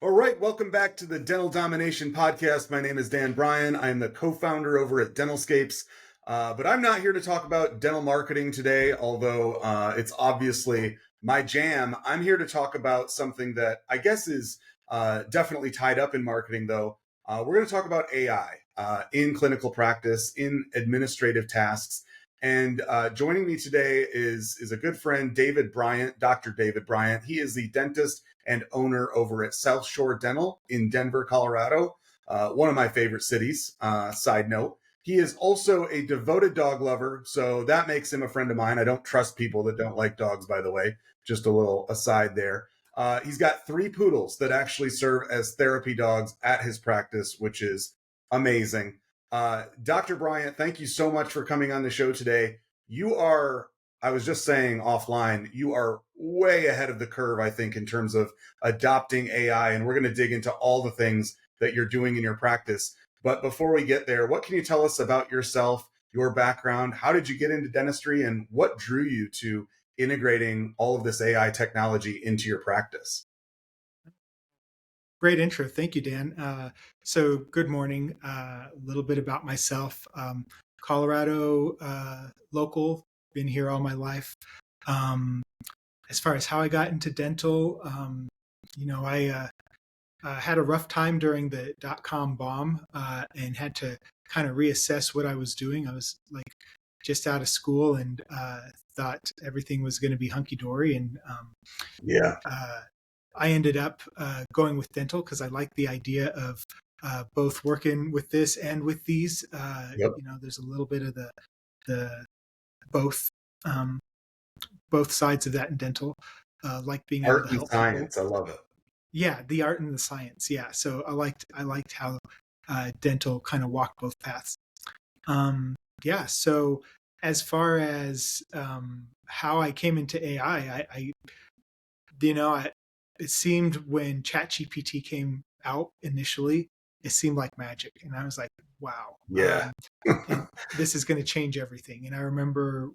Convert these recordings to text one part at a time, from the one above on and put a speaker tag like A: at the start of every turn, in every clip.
A: All right, welcome back to the Dental Domination Podcast. My name is Dan Bryant. I'm the co-founder over at Dentalscapes, but I'm not here to talk about dental marketing today, although it's obviously my jam. I'm here to talk about something that I guess is definitely tied up in marketing, though. We're going to talk about AI in clinical practice, in administrative tasks. And joining me today is a good friend, David Bryant, Dr. David Bryant. He is the dentist and owner over at South Shore Dental in Denver, Colorado, one of my favorite cities, side note. He is also a devoted dog lover, so that makes him a friend of mine. I don't trust people that don't like dogs, by the way, just a little aside there. He's got 3 poodles that actually serve as therapy dogs at his practice, which is amazing. Dr. Bryant, thank you so much for coming on the show today. I was just saying offline, you are way ahead of the curve, I think, in terms of adopting AI. And we're going to dig into all the things that you're doing in your practice. But before we get there, what can you tell us about yourself, your background? How did you get into dentistry, and what drew you to integrating all of this AI technology into your practice?
B: Great intro. Thank you, Dan. So good morning. A little bit about myself. Colorado local, been here all my life. As far as how I got into dental, I had a rough time during the dot-com bomb and had to kind of reassess what I was doing. I was like just out of school and thought everything was going to be hunky-dory. And I ended up going with dental because I like the idea of both working with this and with these. There's a little bit of the both sides of that in dental. Like being able to help
A: science,
B: people.
A: I love it.
B: Yeah, the art and the science. Yeah, so I liked how dental kind of walked both paths. So as far as how I came into AI, it seemed when ChatGPT came out initially, it seemed like magic. And I was like, wow, this is going to change everything. And I remember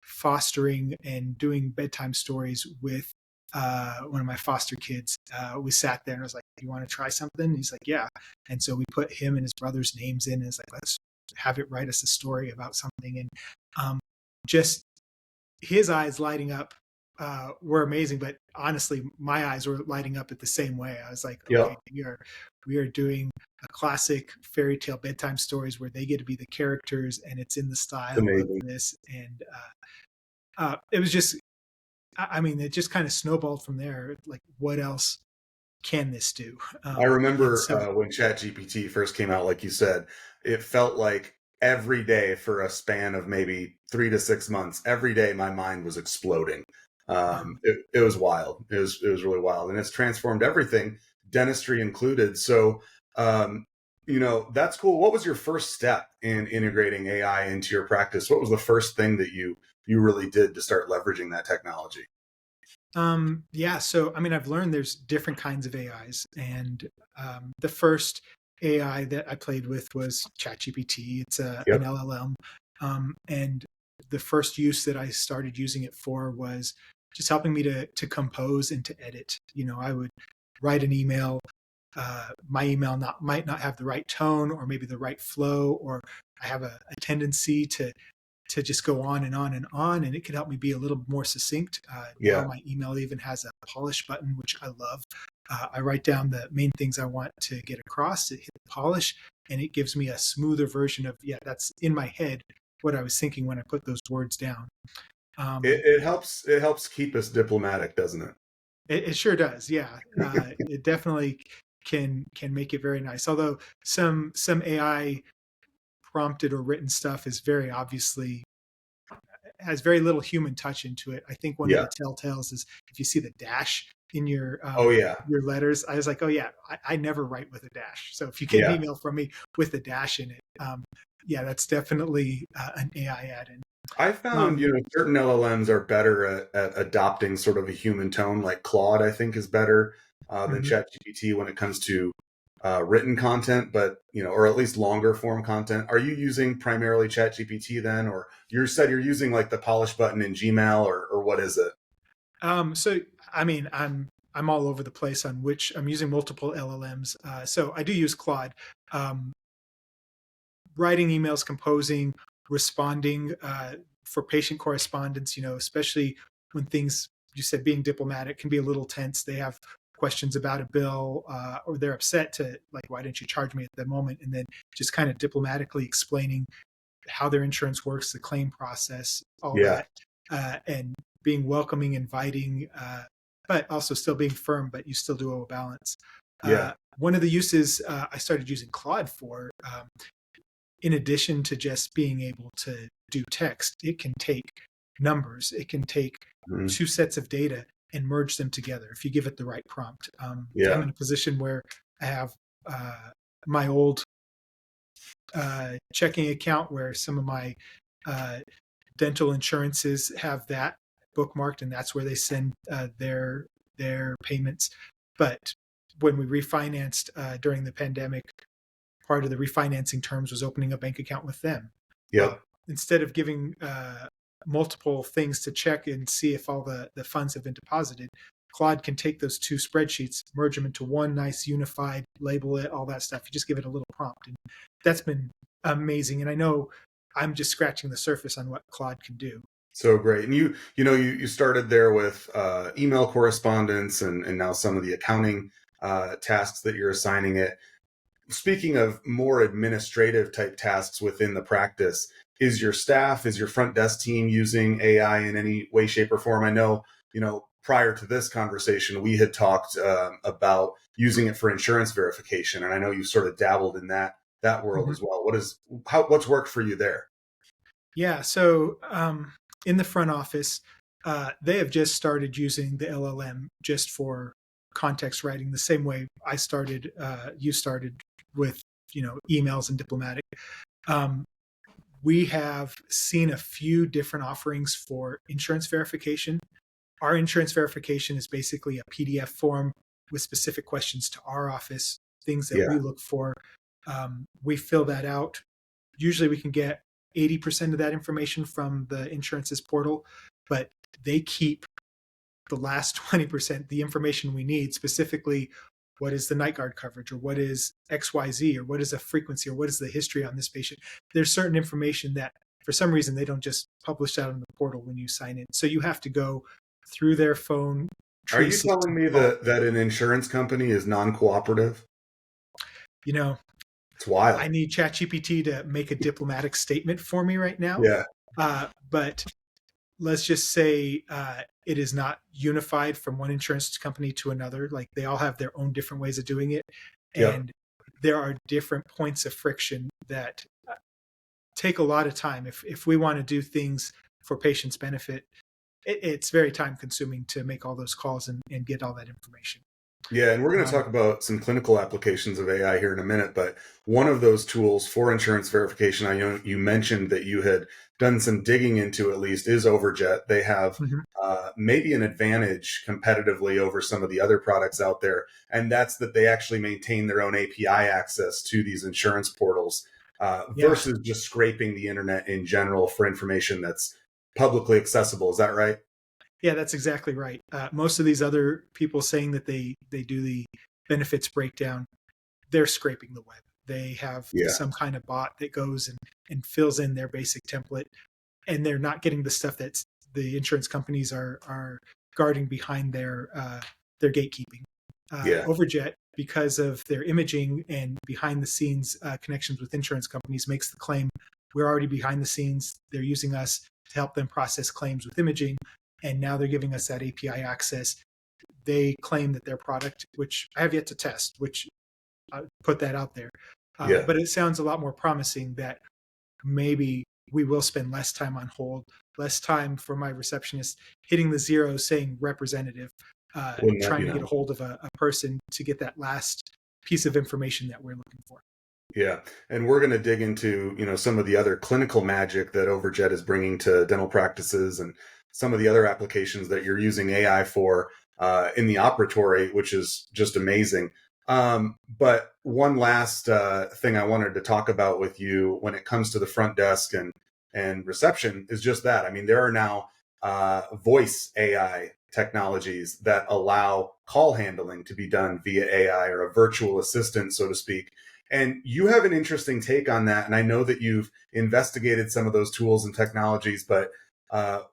B: fostering and doing bedtime stories with one of my foster kids. We sat there and I was like, do you want to try something? And he's like, yeah. And so we put him and his brother's names in. And it's like, let's have it write us a story about something. And just his eyes lighting up were amazing, but honestly, my eyes were lighting up at the same way. I was like, okay, we are doing a classic fairy tale bedtime stories where they get to be the characters, and it's in the style of this. And it was just, it just kind of snowballed from there. Like, what else can this do?
A: I remember when ChatGPT first came out, like you said, it felt like every day for a span of maybe 3 to 6 months, every day my mind was exploding. It was wild. It was really wild, and it's transformed everything, dentistry included. So, that's cool. What was your first step in integrating AI into your practice? What was the first thing that you really did to start leveraging that technology?
B: So I've learned there's different kinds of AIs, and the first AI that I played with was ChatGPT. It's an LLM, and the first use that I started using it for was just helping me to compose and to edit. I would write an email. My email might not have the right tone or maybe the right flow, or I have a tendency to just go on and on and on, and it could help me be a little more succinct. Now my email even has a polish button, which I love. I write down the main things I want to get across, hit the polish, and it gives me a smoother version of, that's in my head what I was thinking when I put those words down.
A: It helps keep us diplomatic, doesn't it?
B: It sure does. Yeah. It definitely can make it very nice. Although some AI prompted or written stuff is very obviously has very little human touch into it. I think one of the telltales is if you see the dash in your your letters. I was like, I never write with a dash. So if you get an email from me with a dash in it, that's definitely an AI add-in.
A: I found, certain LLMs are better at adopting sort of a human tone. Like Claude, I think, is better than ChatGPT when it comes to written content, but or at least longer form content. Are you using primarily ChatGPT then, or you said you're using like the polish button in Gmail, or what is it?
B: So I'm I'm all over the place on which I'm using multiple LLMs. So I do use Claude. Um, Writing emails, composing, responding for patient correspondence, especially when things, you said being diplomatic can be a little tense. They have questions about a bill or they're upset to like, why didn't you charge me at the moment? And then just kind of diplomatically explaining how their insurance works, the claim process, all
A: Yeah.
B: that, and being welcoming, inviting, but also still being firm, but you still do owe a balance.
A: Yeah.
B: One of the uses I started using Claude for, in addition to just being able to do text, it can take numbers, it can take two sets of data and merge them together if you give it the right prompt. I'm in a position where I have my old checking account where some of my dental insurances have that bookmarked, and that's where they send their payments. But when we refinanced during the pandemic, part of the refinancing terms was opening a bank account with them.
A: Yeah.
B: Well, instead of giving multiple things to check and see if all the funds have been deposited, Claude can take those two spreadsheets, merge them into one nice unified, label it, all that stuff. You just give it a little prompt. And that's been amazing. And I know I'm just scratching the surface on what Claude can do.
A: So great. And you started there with email correspondence and now some of the accounting tasks that you're assigning it. Speaking of more administrative type tasks within the practice, is your front desk team using AI in any way, shape, or form? I know, prior to this conversation, we had talked about using it for insurance verification. And I know you've sort of dabbled in that world as well. What's worked for you there?
B: Yeah. So in the front office, they have just started using the LLM just for context writing, the same way you started with, emails and diplomatic. We have seen a few different offerings for insurance verification. Our insurance verification is basically a PDF form with specific questions to our office, things that we look for. We fill that out. Usually we can get 80% of that information from the insurance's portal, but they keep the last 20%, the information we need, specifically what is the night guard coverage, or what is XYZ, or what is a frequency, or what is the history on this patient. There's certain information that for some reason they don't just publish that on the portal when you sign in. So you have to go through their phone.
A: Are you telling me that an insurance company is non-cooperative? It's wild.
B: I need ChatGPT to make a diplomatic statement for me right now.
A: Yeah.
B: But let's just say it is not unified from one insurance company to another. Like they all have their own different ways of doing it. And there are different points of friction that take a lot of time. If we want to do things for patients' benefit, it's very time consuming to make all those calls and get all that information.
A: Yeah, and we're going to talk about some clinical applications of AI here in a minute, but one of those tools for insurance verification, I know you mentioned that you had done some digging into, at least, is Overjet. They have maybe an advantage competitively over some of the other products out there, and that's that they actually maintain their own API access to these insurance portals versus just scraping the internet in general for information that's publicly accessible. Is that right?
B: Yeah, that's exactly right. Most of these other people saying that they do the benefits breakdown, they're scraping the web. They have some kind of bot that goes and fills in their basic template, and they're not getting the stuff that the insurance companies are guarding behind their gatekeeping. Overjet, because of their imaging and behind the scenes connections with insurance companies, makes the claim, we're already behind the scenes. They're using us to help them process claims with imaging. And now they're giving us that API access. They claim that their product, which I have yet to test, which I put that out there. But it sounds a lot more promising that maybe we will spend less time on hold, less time for my receptionist hitting the zero saying representative, trying to get a hold of a person to get that last piece of information that we're looking for.
A: Yeah. And we're going to dig into, some of the other clinical magic that Overjet is bringing to dental practices and some of the other applications that you're using AI for in the operatory, which is just amazing. But one last thing I wanted to talk about with you when it comes to the front desk and reception is just that. I mean, there are now voice AI technologies that allow call handling to be done via AI or a virtual assistant, so to speak. And you have an interesting take on that. And I know that you've investigated some of those tools and technologies, but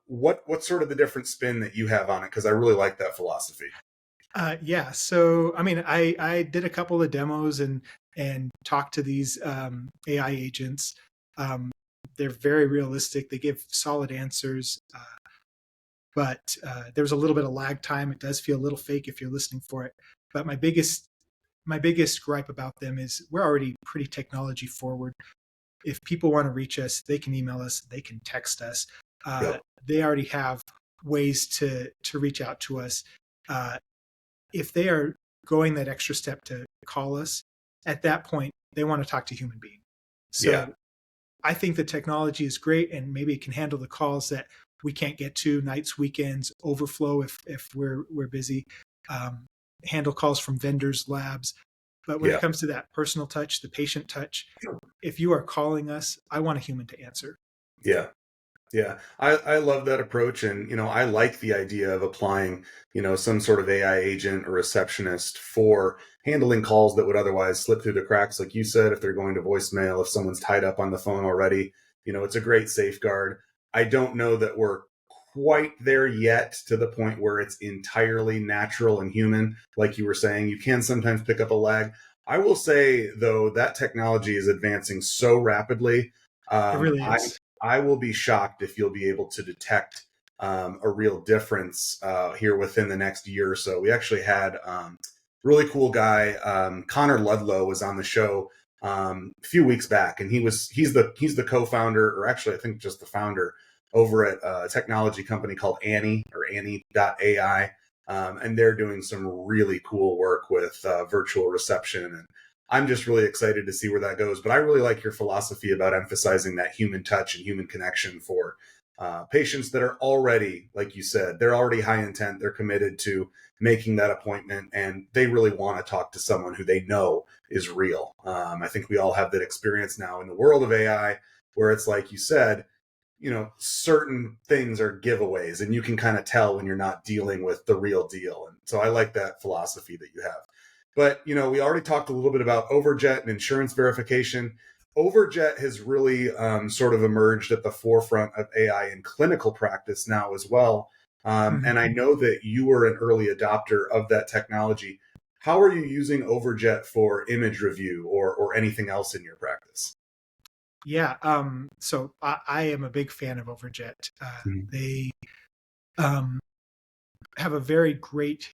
A: what's sort of the different spin that you have on it? Because I really like that philosophy.
B: Yeah. So, I mean, I did a couple of demos and talked to these AI agents. They're very realistic. They give solid answers, but there's a little bit of lag time. It does feel a little fake if you're listening for it. But my biggest gripe about them is we're already pretty technology forward. If people want to reach us, they can email us, they can text us.
A: Yep.
B: They already have ways to reach out to us. If they are going that extra step to call us, at that point, they want to talk to a human being. So
A: Yeah.
B: I think the technology is great, and maybe it can handle the calls that we can't get to, nights, weekends, overflow if we're busy, handle calls from vendors, labs. But when
A: Yeah.
B: it comes to that personal touch, the patient touch, if you are calling us, I want a human to answer.
A: Yeah. Yeah, I love that approach. And, I like the idea of applying, some sort of AI agent or receptionist for handling calls that would otherwise slip through the cracks. Like you said, if they're going to voicemail, if someone's tied up on the phone already, it's a great safeguard. I don't know that we're quite there yet to the point where it's entirely natural and human. Like you were saying, you can sometimes pick up a lag. I will say, though, that technology is advancing so rapidly.
B: It really
A: I
B: is.
A: I will be shocked if you'll be able to detect a real difference here within the next year or so. We actually had really cool guy Connor Ludlow was on the show a few weeks back, and he's the co-founder, or actually I think just the founder, over at a technology company called Annie, or Annie.ai, and they're doing some really cool work with virtual reception. And I'm just really excited to see where that goes. But I really like your philosophy about emphasizing that human touch and human connection for patients that are already, like you said, they're already high intent. They're committed to making that appointment, and they really want to talk to someone who they know is real. I think we all have that experience now in the world of AI, where it's like you said, certain things are giveaways, and you can kind of tell when you're not dealing with the real deal. And so I like that philosophy that you have. But, we already talked a little bit about Overjet and insurance verification. Overjet has really sort of emerged at the forefront of AI in clinical practice now as well. And I know that you were an early adopter of that technology. How are you using Overjet for image review or anything else in your practice?
B: Yeah. So I am a big fan of Overjet. They have a very great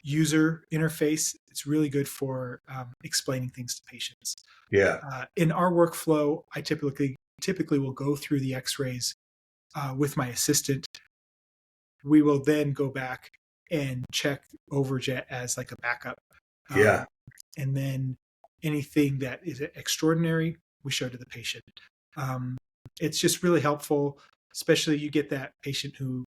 B: user interface. It's really good for explaining things to patients.
A: Yeah.
B: In our workflow, I typically will go through the X-rays with my assistant. We will then go back and check Overjet as like a backup.
A: Yeah.
B: And then anything that is extraordinary, we show to the patient. It's just really helpful, especially you get that patient who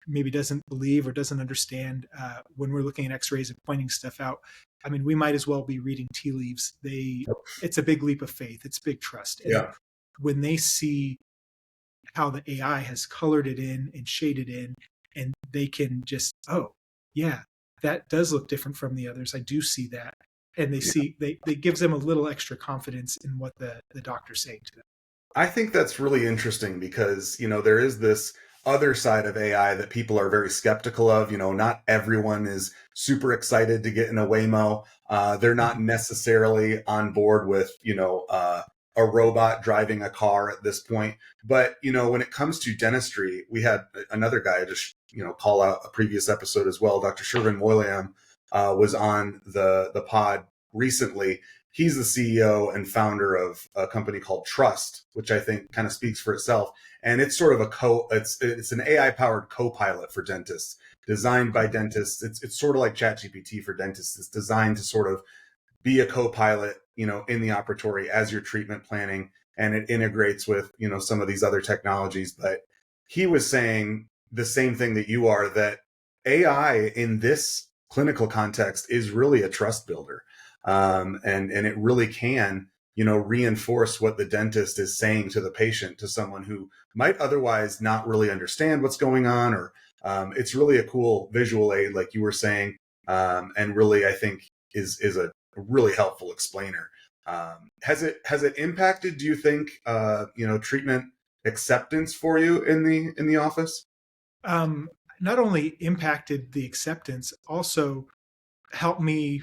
B: maybe doesn't believe or doesn't understand when we're looking at X-rays and pointing stuff out. I mean, we might as well be reading tea leaves. It's a big leap of faith. It's big trust. And
A: Yeah.
B: when they see how the AI has colored it in and shaded in, and they can just, oh, yeah, that does look different from the others. I do see that. And they gives them a little extra confidence in what the doctor's saying to them.
A: I think that's really interesting because, there is this other side of AI that people are very skeptical of. Not everyone is super excited to get in a Waymo. They're not necessarily on board with, a robot driving a car at this point. But, when it comes to dentistry, we had another guy just, call out a previous episode as well. Dr. Shervin Moylam was on the pod recently. He's the CEO and founder of a company called Trust, which I think kind of speaks for itself. And it's sort of it's an AI powered co-pilot for dentists, designed by dentists. It's sort of like ChatGPT for dentists. It's designed to sort of be a co-pilot, in the operatory as you're treatment planning, and it integrates with, some of these other technologies. But he was saying the same thing that you are, that AI in this clinical context is really a trust builder. And it really can, reinforce what the dentist is saying to the patient, to someone who might otherwise not really understand what's going on, or It's really a cool visual aid, like you were saying, and really, I think is a really helpful explainer. Has it impacted, do you think, treatment acceptance for you in the office?
B: Um, Not only impacted the acceptance, also helped me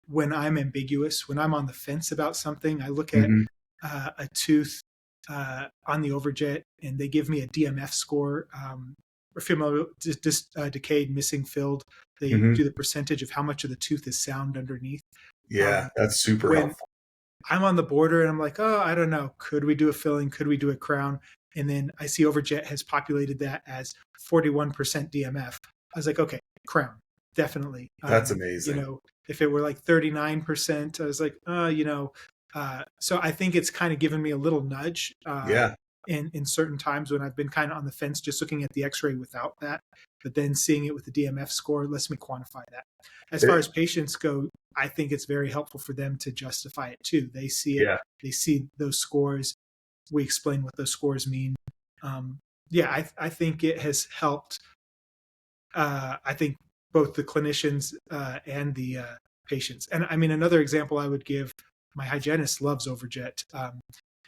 B: when I'm ambiguous, when I'm on the fence about something. I look at
A: Hmm.
B: a tooth on the Overjet, and they give me a DMF score, or decayed, missing, filled. They
A: Hmm.
B: do the percentage of how much of the tooth is sound underneath.
A: Yeah,
B: Um,
A: that's super
B: when
A: helpful.
B: I'm on the border and I'm like, oh, I don't know. Could we do a filling? Could we do a crown? And then I see Overjet has populated that as 41% DMF. I was like, okay, crown, definitely.
A: That's amazing.
B: If it were like 39%, I was like, so I think it's kind of given me a little nudge
A: Yeah.
B: in certain times when I've been kind of on the fence, just looking at the X-ray without that, but then seeing it with the DMF score lets me quantify that. As far
A: It-
B: as patients go, I think it's very helpful for them to justify it too. They see it,
A: yeah.
B: they see those scores. We explain what those scores mean. Yeah, I think it has helped. I think both the clinicians and the patients. And I mean, another example I would give: my hygienist loves Overjet.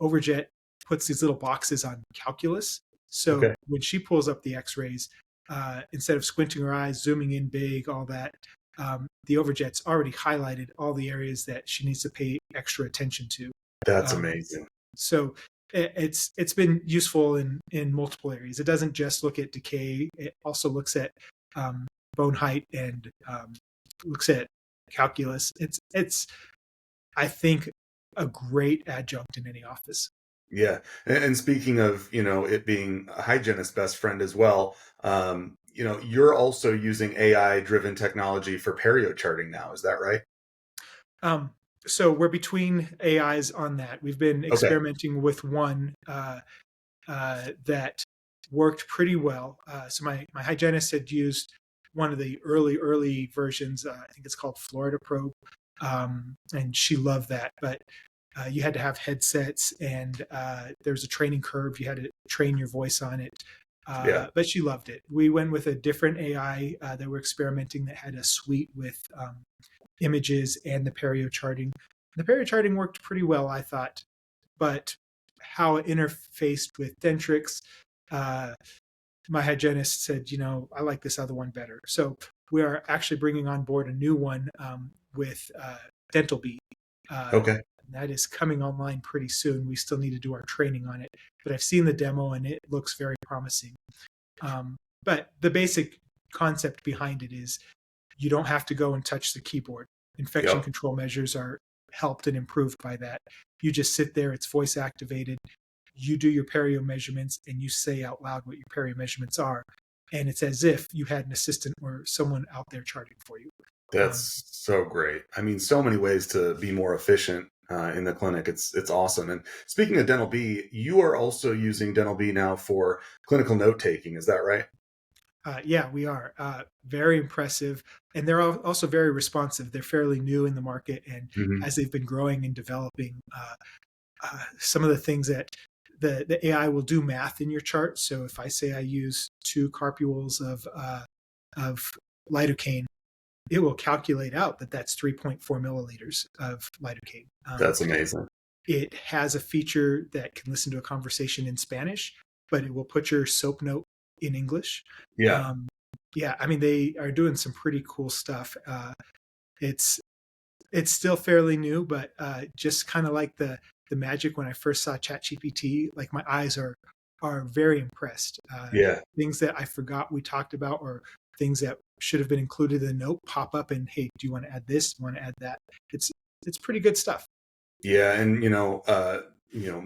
B: Overjet puts these little boxes on calculus, so
A: Okay.
B: when she pulls up the X-rays, instead of squinting her eyes, zooming in big, all that, the Overjet's already highlighted all the areas that she needs to pay extra attention to.
A: That's
B: Um,
A: amazing.
B: so it's been useful in multiple areas. It doesn't just look at decay; it also looks at um, bone height and looks at calculus. It's I think a great adjunct in any office.
A: Yeah. And speaking of, it being a hygienist's best friend as well, you're also using AI driven technology for perio charting now. Is that right?
B: Um, so we're between AIs on that. We've been
A: Okay.
B: experimenting with one that worked pretty well. So my hygienist had used one of the early versions. I think it's called Florida Probe, and she loved that. But you had to have headsets, and there was a training curve. You had to train your voice on it.
A: Yeah.
B: But she loved it. We went with a different AI that we're experimenting that had a suite with images and the perio charting. The perio charting worked pretty well, I thought, but how it interfaced with Dentrix, uh, my hygienist said, I like this other one better. So we are actually bringing on board a new one with Dental B.
A: Okay.
B: That is coming online pretty soon. We still need to do our training on it, but I've seen the demo and it looks very promising. But the basic concept behind it is you don't have to go and touch the keyboard. Infection
A: Yep.
B: control measures are helped and improved by that. You just sit there, it's voice activated. You do your perio measurements and you say out loud what your perio measurements are. And it's as if you had an assistant or someone out there charting for you.
A: That's so great. I mean, so many ways to be more efficient in the clinic. It's awesome. And speaking of Dental B, you are also using Dental B now for clinical note taking. Is that right?
B: Yeah, we are very impressive, and they're also very responsive. They're fairly new in the market, and
A: Hmm.
B: as they've been growing and developing, some of the things that the AI will do math in your chart. So if I say I use 2 carpules of lidocaine, it will calculate out that that's 3.4 milliliters of lidocaine.
A: That's amazing.
B: It has a feature that can listen to a conversation in Spanish, but it will put your soap note in English.
A: Yeah.
B: Um, yeah, I mean they are doing some pretty cool stuff. It's it's still fairly new, but just kind of like the magic when I first saw ChatGPT, like my eyes are very impressed.
A: Yeah.
B: Things that I forgot we talked about, or things that should have been included in the note, pop up and hey, do you want to add this? Do you want to add that? It's it's pretty good stuff.
A: Yeah, and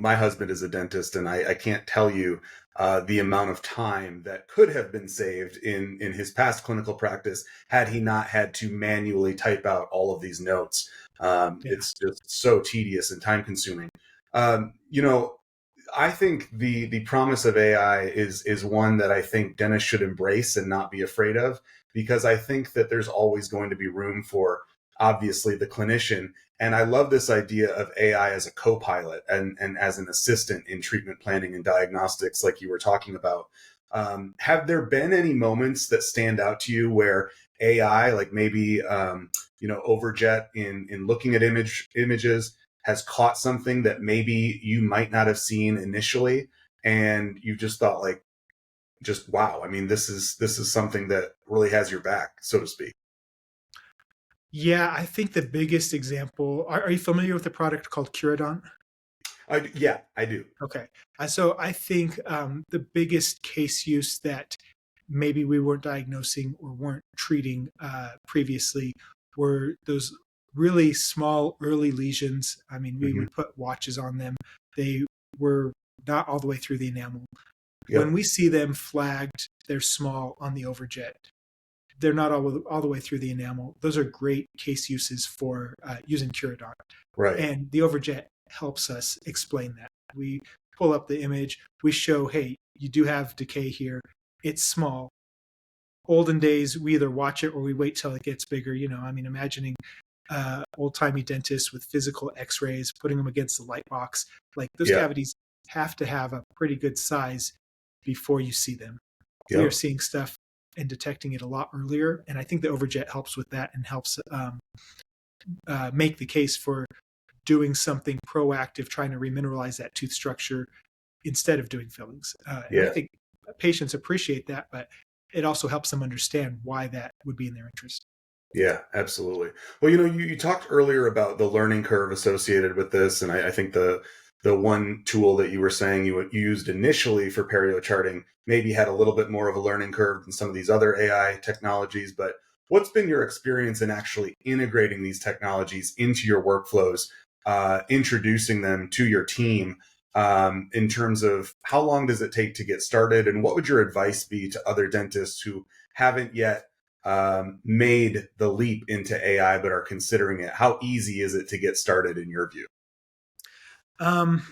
A: my husband is a dentist, and I can't tell you the amount of time that could have been saved in his past clinical practice had he not had to manually type out all of these notes.
B: Yeah.
A: It's just so tedious and time consuming. Um, you know, I think the promise of AI is one that I think dentists should embrace and not be afraid of, because I think that there's always going to be room for obviously the clinician. And I love this idea of AI as a co-pilot and as an assistant in treatment planning and diagnostics, like you were talking about. Have there been any moments that stand out to you where AI, like maybe Overjet in looking at images, has caught something that maybe you might not have seen initially, and you just thought like, just wow. I mean, this is something that really has your back, so to speak.
B: Yeah, I think the biggest example. Are you familiar with a product called Curadont?
A: Yeah, I do.
B: Okay. So I think the biggest case use that maybe we weren't diagnosing or weren't treating previously were those really small early lesions. I mean, we
A: Hmm.
B: would put watches on them. They were not all the way through the enamel. When
A: Yep.
B: we see them flagged, they're small on the overjet. They're not all the way through the enamel. Those are great case uses for using Curadont.
A: Right.
B: And the overjet helps us explain that. We pull up the image, we show, hey, you do have decay here. It's small. Olden days, we either watch it or we wait till it gets bigger. I mean, imagining old timey dentists with physical x rays, putting them against the light box. Like those
A: Yeah.
B: cavities have to have a pretty good size before you see them. We are
A: Yep.
B: seeing stuff and detecting it a lot earlier. And I think the overjet helps with that and helps make the case for doing something proactive, trying to remineralize that tooth structure instead of doing fillings. And I
A: Yeah.
B: think patients appreciate that, but it also helps them understand why that would be in their interest.
A: Yeah, absolutely. Well, you talked earlier about the learning curve associated with this, and I think the one tool that you were saying you used initially for perio charting maybe had a little bit more of a learning curve than some of these other AI technologies. But what's been your experience in actually integrating these technologies into your workflows, introducing them to your team, in terms of how long does it take to get started, and what would your advice be to other dentists who haven't yet made the leap into AI but are considering it? How easy is it to get started in your view?
B: Um,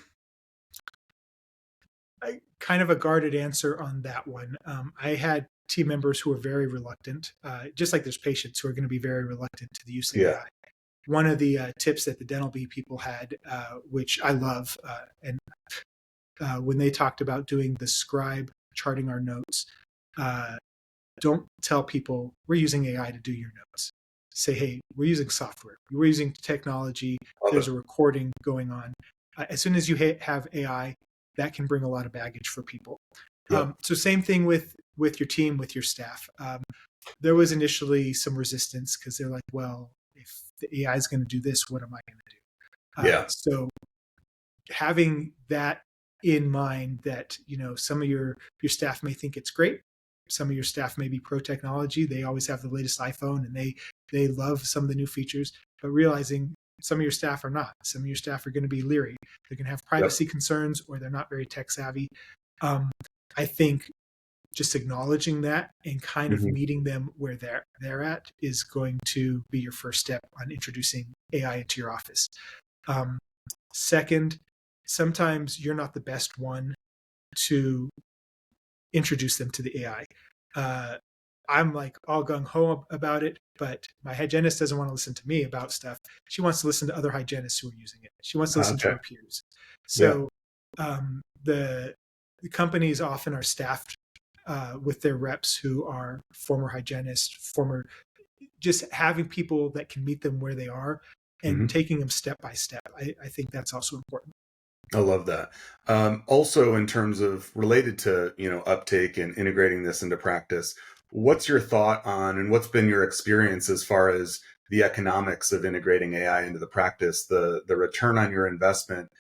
B: kind of a guarded answer on that one. I had team members who were very reluctant, just like there's patients who are going to be very reluctant to the use of
A: Yeah.
B: AI. One of the tips that the Dental B people had, which I love, and when they talked about doing the scribe charting our notes, uh, don't tell people we're using AI to do your notes. Say, hey, we're using software, we're using technology,
A: Love
B: there's
A: it.
B: a recording going on. As soon as you have AI, that can bring a lot of baggage for people.
A: Yep.
B: So same thing with your team, with your staff. There was initially some resistance because they're like, well, if the AI is going to do this, what am I going to do?
A: Yeah.
B: So having that in mind, that some of your staff may think it's great, some of your staff may be pro technology, they always have the latest iPhone and they love some of the new features, but realizing some of your staff are not. Some of your staff are going to be leery, they're going to have
A: Yep.
B: privacy concerns, or they're not very tech savvy. I think just acknowledging that and kind of
A: Hmm.
B: meeting them where they're at is going to be your first step on introducing AI into your office. um, Second, sometimes you're not the best one to introduce them to the AI. I'm like all gung ho about it, but my hygienist doesn't want to listen to me about stuff. She wants to listen to other hygienists who are using it. She wants to listen to
A: Okay.
B: her peers.
A: Yeah.
B: So the companies often are staffed with their reps who are former hygienists, just having people that can meet them where they are and
A: Hmm.
B: taking them step by step. I think that's also important.
A: I love that. Also, in terms of related to uptake and integrating this into practice, what's your thought on, and what's been your experience as far as the economics of integrating AI into the practice, the return on your investment?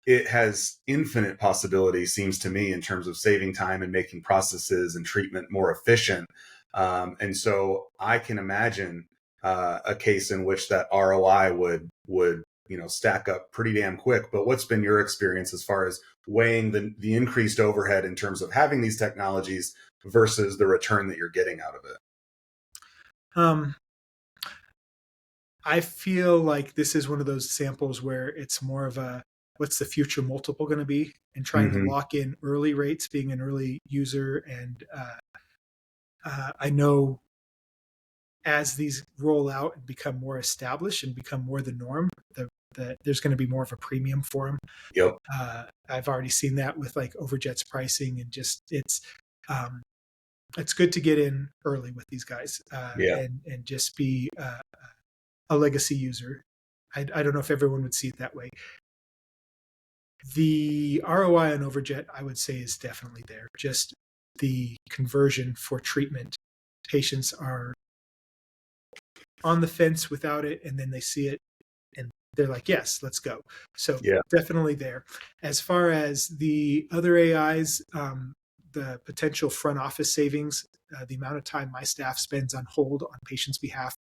A: It has infinite possibility, seems to me, in terms of saving time and making processes and treatment more efficient. And so I can imagine a case in which that ROI would stack up pretty damn quick. But what's been your experience as far as weighing the increased overhead in terms of having these technologies versus the return that you're getting out of it?
B: Um, I feel like this is one of those samples where it's more of a what's the future multiple going to be, and trying to
A: Hmm.
B: lock in early rates, being an early user. And I know as these roll out and become more established and become more the norm, there's going to be more of a premium for them.
A: Yep.
B: I've already seen that with like Overjet's pricing, and just it's good to get in early with these guys
A: Yeah.
B: and just be a legacy user. I don't know if everyone would see it that way. The ROI on Overjet, I would say, is definitely there. Just the conversion for treatment. Patients are on the fence without it, and then they see it, and they're like, yes, let's go. So
A: Yeah.
B: definitely there. As far as the other AIs, the potential front office savings, the amount of time my staff spends on hold on patients' behalf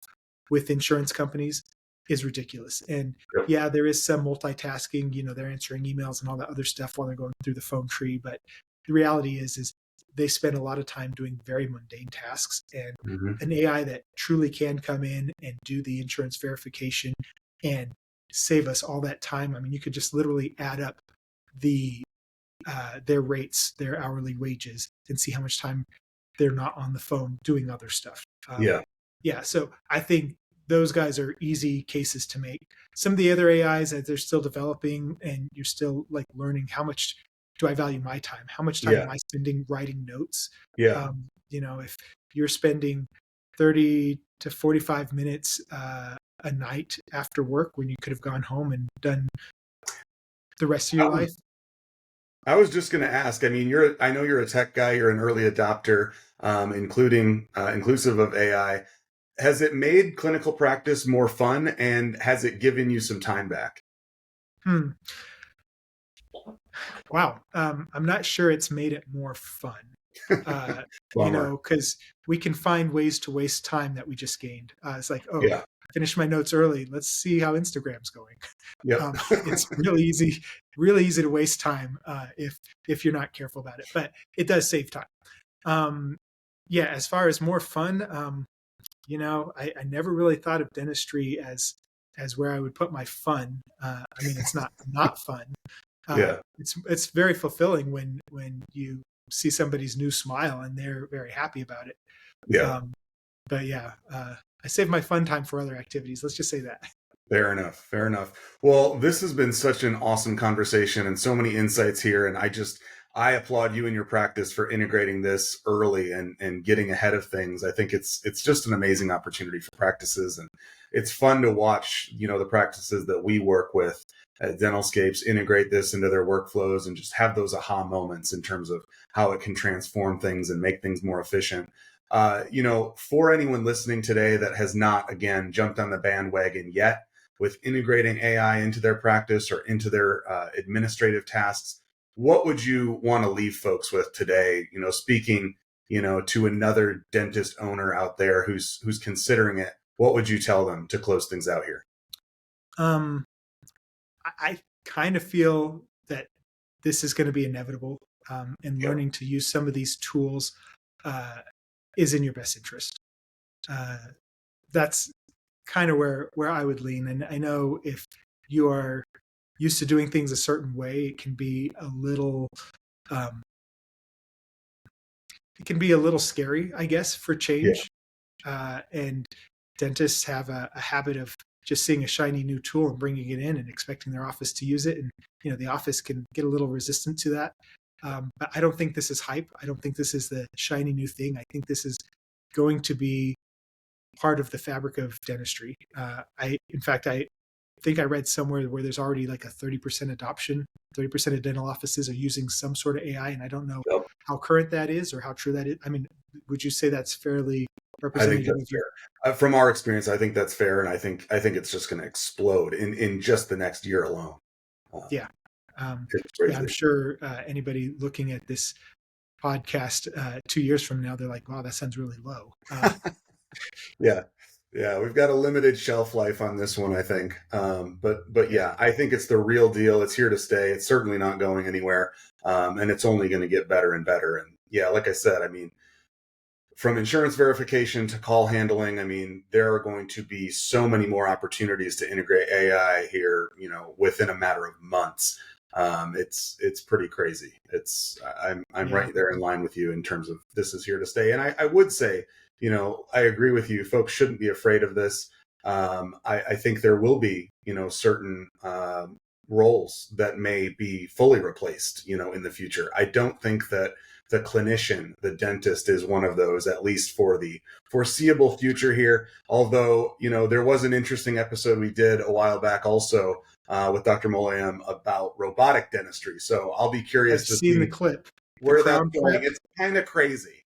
B: with insurance companies is ridiculous. And
A: Yep.
B: yeah, there is some multitasking, they're answering emails and all that other stuff while they're going through the phone tree. But the reality is they spend a lot of time doing very mundane tasks, and an AI that truly can come in and do the insurance verification and save us all that time. I mean, you could just literally add up their rates, their hourly wages, and see how much time they're not on the phone doing other stuff. Yeah. So I think those guys are easy cases to make. Some of the other AIs that they're still developing, and you're still like learning, how much do I value my time? How much time am I spending writing notes?
A: Yeah.
B: If you're spending 30 to 45 minutes a night after work when you could have gone home and done the rest of your life.
A: I was just going to ask, I mean, I know you're a tech guy, you're an early adopter, inclusive of AI. Has it made clinical practice more fun, and has it given you some time back?
B: Wow. I'm not sure it's made it more fun, because we can find ways to waste time that we just gained. It's like, I finished my notes early. Let's see how Instagram's going.
A: Yep.
B: It's really easy to waste time if you're not careful about it, but it does save time. As far as more fun, I never really thought of dentistry as where I would put my fun. I mean, it's not fun. It's very fulfilling when you see somebody's new smile and they're very happy about it. I save my fun time for other activities. Let's just say that.
A: Fair enough. Well, this has been such an awesome conversation and so many insights here. And I applaud you and your practice for integrating this early and getting ahead of things. I think it's just an amazing opportunity for practices, and it's fun to watch, the practices that we work with at Dentalscapes integrate this into their workflows and just have those aha moments in terms of how it can transform things and make things more efficient. For anyone listening today that has not, again, jumped on the bandwagon yet with integrating AI into their practice or into their administrative tasks, what would you want to leave folks with today? Speaking, to another dentist owner out there who's considering it, what would you tell them to close things out here?
B: I kind of feel that this is going to be inevitable, and learning to use some of these tools is in your best interest. That's kind of where I would lean. And I know if you are used to doing things a certain way, it can be a little scary, I guess, for change. And dentists have a habit of just seeing a shiny new tool and bringing it in and expecting their office to use it. And, the office can get a little resistant to that. But I don't think this is hype. I don't think this is the shiny new thing. I think this is going to be part of the fabric of dentistry. In fact, I think I read somewhere where there's already like a 30% adoption. 30% of dental offices are using some sort of AI, and I don't know how current that is or how true that is. I mean, would you say that's fairly representative?
A: I think that's fair. From our experience, I think that's fair, and I think it's just going to explode in just the next year alone.
B: I'm sure anybody looking at this podcast 2 years from now, they're like, wow, that sounds really low.
A: Yeah, we've got a limited shelf life on this one, I think. But yeah, I think it's the real deal. It's here to stay. It's certainly not going anywhere. And it's only going to get better and better. And yeah, like I said, I mean, from insurance verification to call handling, I mean, there are going to be so many more opportunities to integrate AI here, within a matter of months. It's pretty crazy. I'm right there in line with you in terms of this is here to stay. And I would say, I agree with you. Folks shouldn't be afraid of this. I think there will be, certain roles that may be fully replaced, in the future. I don't think that the clinician, the dentist, is one of those, at least for the foreseeable future here. Although, there was an interesting episode we did a while back also with Dr. Molayam about robotic dentistry. So I'll be curious to see
B: the clip.
A: Where that's going. It's kind of crazy.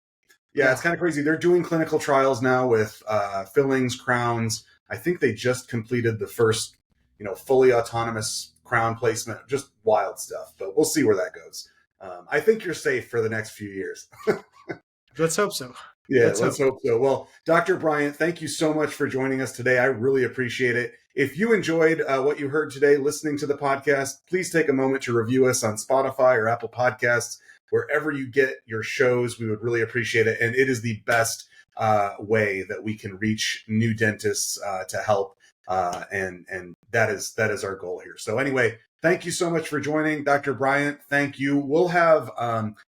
A: Yeah, it's kind of crazy. They're doing clinical trials now with fillings, crowns. I think they just completed the first, fully autonomous crown placement. Just wild stuff. But we'll see where that goes. I think you're safe for the next few years.
B: Let's hope so.
A: Yeah, let's hope so. Well, Dr. Bryant, thank you so much for joining us today. I really appreciate it. If you enjoyed what you heard today listening to the podcast, please take a moment to review us on Spotify or Apple Podcasts. Wherever you get your shows, we would really appreciate it. And it is the best way that we can reach new dentists to help. And that is our goal here. So anyway, thank you so much for joining, Dr. Bryant. Thank you. We'll have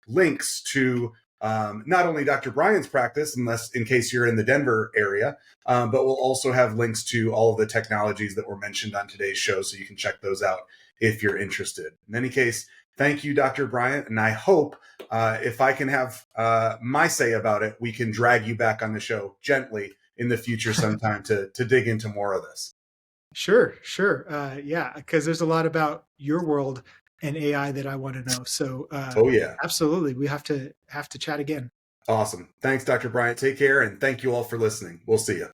A: links to not only Dr. Bryant's practice, in case you're in the Denver area, but we'll also have links to all of the technologies that were mentioned on today's show, so you can check those out if you're interested. In any case, thank you, Dr. Bryant, and I hope if I can have my say about it, we can drag you back on the show gently in the future sometime to dig into more of this.
B: Sure. Yeah, because there's a lot about your world and AI that I want to know. So, absolutely, we have to chat again.
A: Awesome. Thanks, Dr. Bryant. Take care, and thank you all for listening. We'll see you.